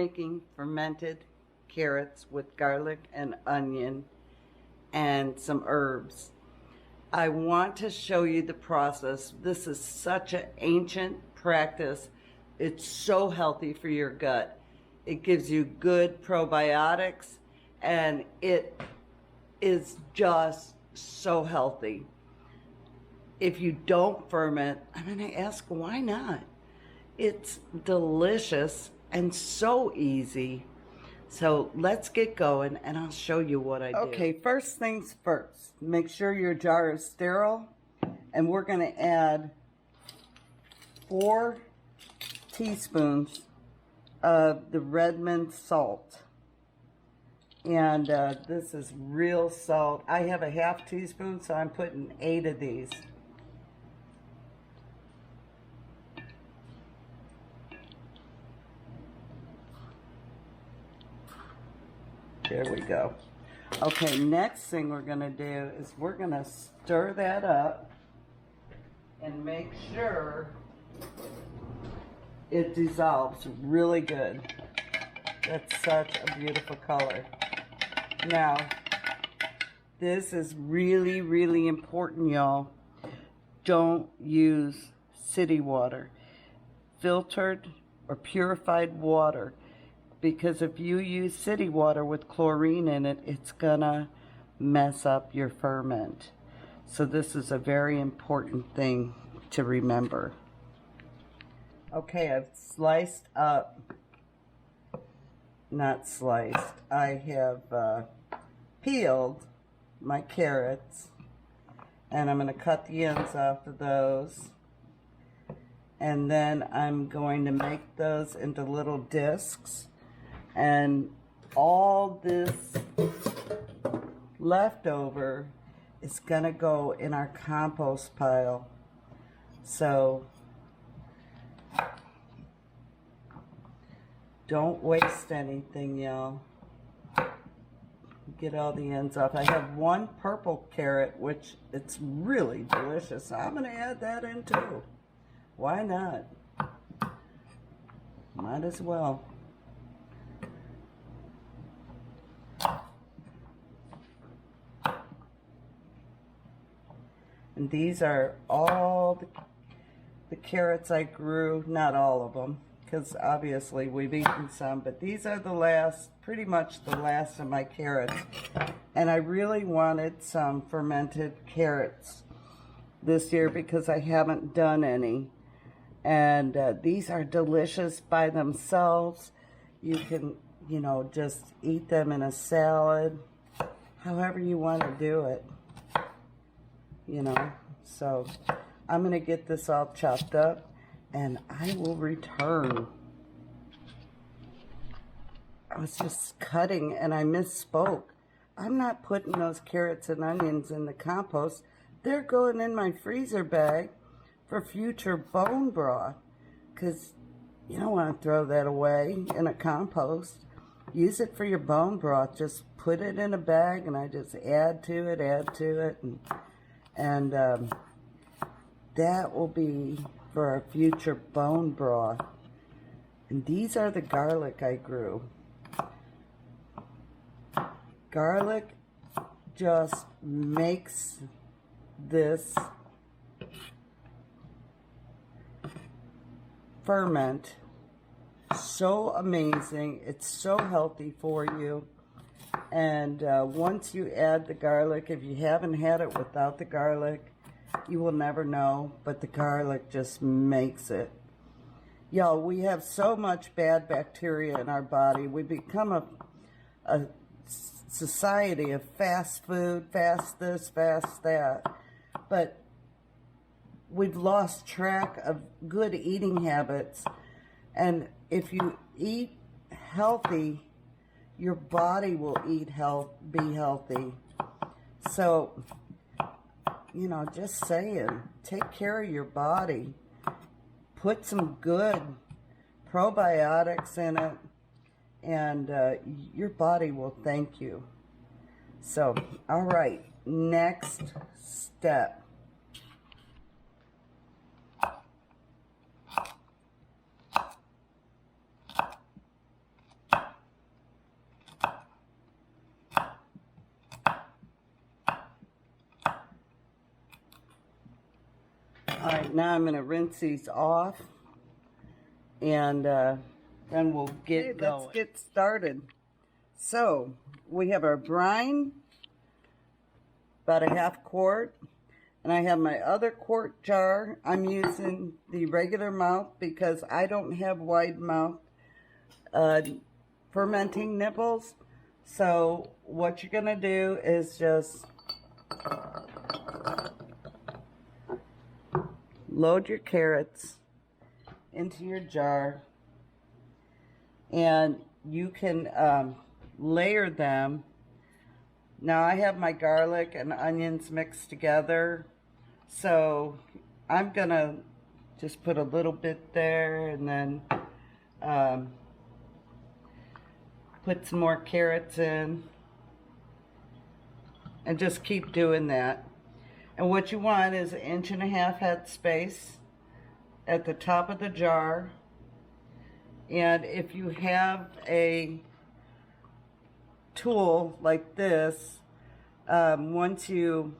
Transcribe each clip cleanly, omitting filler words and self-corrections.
making fermented carrots with garlic and onion and some herbs. I want to show you the process. This is such an ancient practice. It's so healthy for your gut. It gives you good probiotics, and it is just so healthy. If you don't ferment, I'm going to ask, why not? It's delicious and so easy. So let's get going, and I'll show you what I do. Okay, first things first. Make sure your jar is sterile, and we're going to add 4 teaspoons of the Redmond salt. And this is real salt. I have a ½ teaspoon, so I'm putting 8 of these. There we go. Okay, next thing we're going to do is we're going to stir that up and make sure it dissolves really good. That's such a beautiful color. Now, this is really, really important, y'all. Don't use city water. Filtered or purified water. Because if you use city water with chlorine in it, it's gonna mess up your ferment. So this is a very important thing to remember. Okay, I've sliced up, not sliced, I have peeled my carrots, and I'm gonna cut the ends off of those. And then I'm going to make those into little discs. And all this leftover is gonna go in our compost pile. So don't waste anything, y'all. Get all the ends off. I have 1 purple carrot, which it's really delicious. I'm gonna add that in too. Why not? Might as well. And these are all the carrots I grew, not all of them, because obviously we've eaten some, but these are the last, pretty much the last of my carrots. And I really wanted some fermented carrots this year because I haven't done any. And these are delicious by themselves. You can, you know, just eat them in a salad, however you want to do it. You know, so I'm going to get this all chopped up, and I will return. I was just cutting, and I misspoke. I'm not putting those carrots and onions in the compost. They're going in my freezer bag for future bone broth, because you don't want to throw that away in a compost. Use it for your bone broth. Just put it in a bag, and I just add to it, and that will be for our future bone broth. And these are the garlic I grew. Garlic just makes this ferment so amazing. It's so healthy for you. And once you add the garlic, if you haven't had it without the garlic, you will never know, but the garlic just makes it. Y'all, we have so much bad bacteria in our body. We become a society of fast food, fast this, fast that. But we've lost track of good eating habits. And if you eat healthy, your body will be healthy. So, you know, just saying, take care of your body. Put some good probiotics in it, and your body will thank you. So, all right, next step. All right, now I'm going to rinse these off, and then we'll get going. Let's get started. So we have our brine, about a half quart, and I have my other quart jar. I'm using the regular mouth because I don't have wide mouth fermenting nipples. So what you're gonna do is just load your carrots into your jar, and you can layer them. Now I have my garlic and onions mixed together, so I'm gonna just put a little bit there, and then put some more carrots in, and just keep doing that. And what you want is 1.5 inch head space at the top of the jar. And if you have a tool like this, once you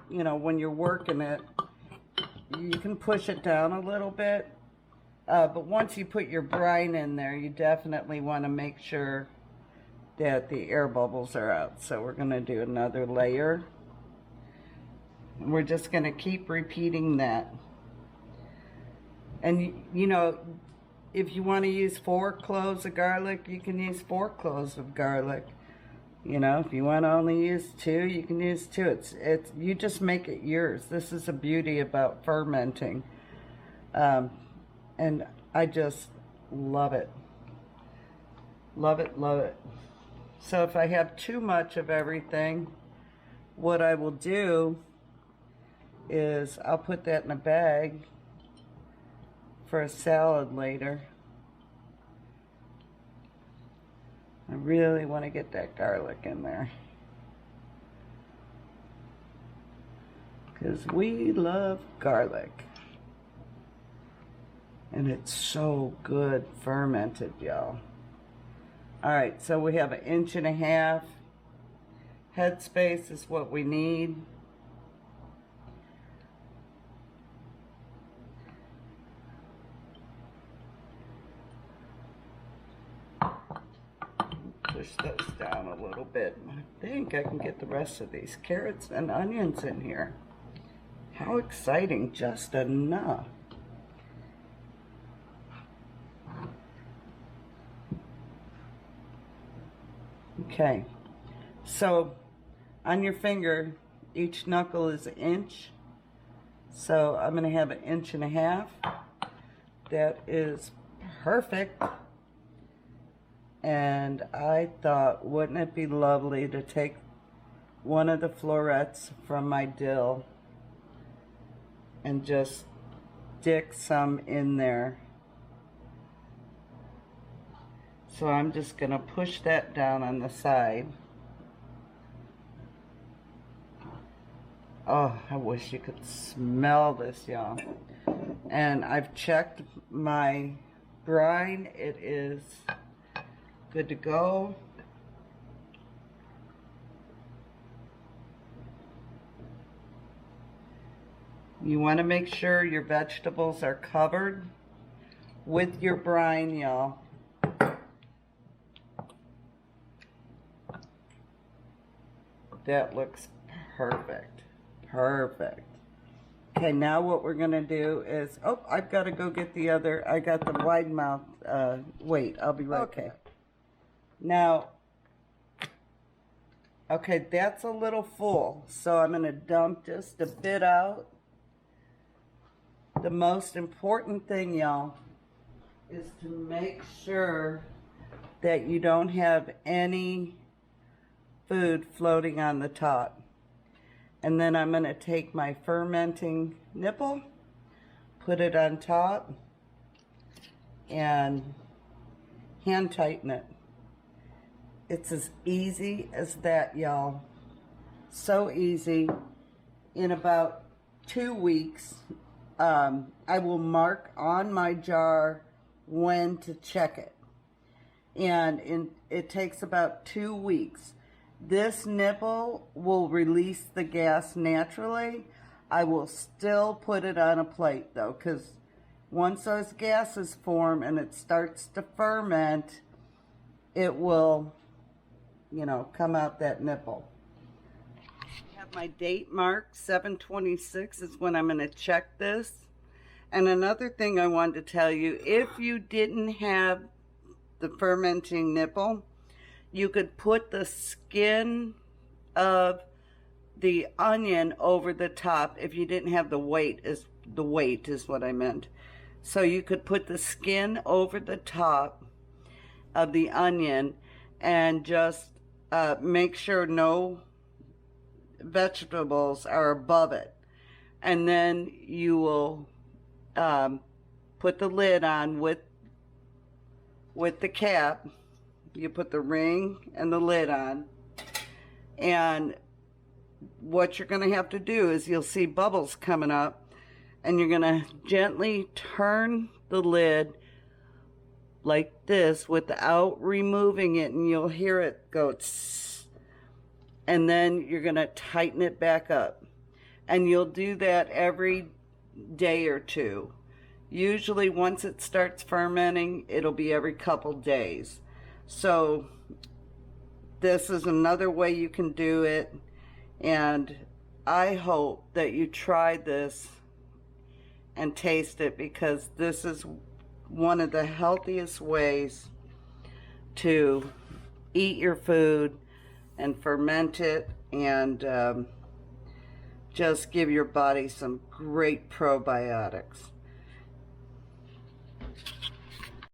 know, when you're working it, you can push it down a little bit. But once you put your brine in there, you definitely want to make sure that the air bubbles are out. So we're going to do another layer. And we're just going to keep repeating that. And you know, if you want to use 4 cloves of garlic, you can use 4 cloves of garlic. You know, if you want to only use 2, you can use 2. It's you just make it yours. This is the beauty about fermenting. And I just love it. Love it, love it. So if I have too much of everything, what I will do is I'll put that in a bag for a salad later. I really want to get that garlic in there, because we love garlic. And it's so good fermented, y'all. Alright, so we have 1.5 inch headspace is what we need. Push those down a little bit. I think I can get the rest of these carrots and onions in here. How exciting, just enough. Okay, so on your finger, each knuckle is 1 inch. So I'm going to have 1.5 inches. That is perfect. And I thought, wouldn't it be lovely to take one of the florets from my dill and just stick some in there. So I'm just going to push that down on the side. Oh, I wish you could smell this, y'all. And I've checked my brine. It is good to go. You want to make sure your vegetables are covered with your brine, y'all. That looks perfect. Perfect. Okay, now what we're going to do is, oh, I've got to go get the other, I got the wide mouth, wait, I'll be right back. Now, okay, that's a little full, so I'm going to dump just a bit out. The most important thing, y'all, is to make sure that you don't have any food floating on the top. And then I'm going to take my fermenting nipple, put it on top, and hand tighten it. It's as easy as that, y'all. So easy. In about 2 weeks, I will mark on my jar when to check it. And it takes about 2 weeks. This nipple will release the gas naturally. I will still put it on a plate though, because once those gases form and it starts to ferment, it will, you know, come out that nipple. I have my date marked, 7/26 is when I'm going to check this. And another thing I wanted to tell you, if you didn't have the fermenting nipple, you could put the skin of the onion over the top if you didn't have the weight is what I meant. So you could put the skin over the top of the onion and just make sure no vegetables are above it. And then you will put the lid on with the cap. You put the ring and the lid on, and what you're going to have to do is you'll see bubbles coming up, and you're going to gently turn the lid like this without removing it, and you'll hear it go tss, and then you're going to tighten it back up, and you'll do that every day or two. Usually once it starts fermenting, it'll be every couple days. So this is another way you can do it, and I hope that you try this and taste it, because this is one of the healthiest ways to eat your food and ferment it, and just give your body some great probiotics.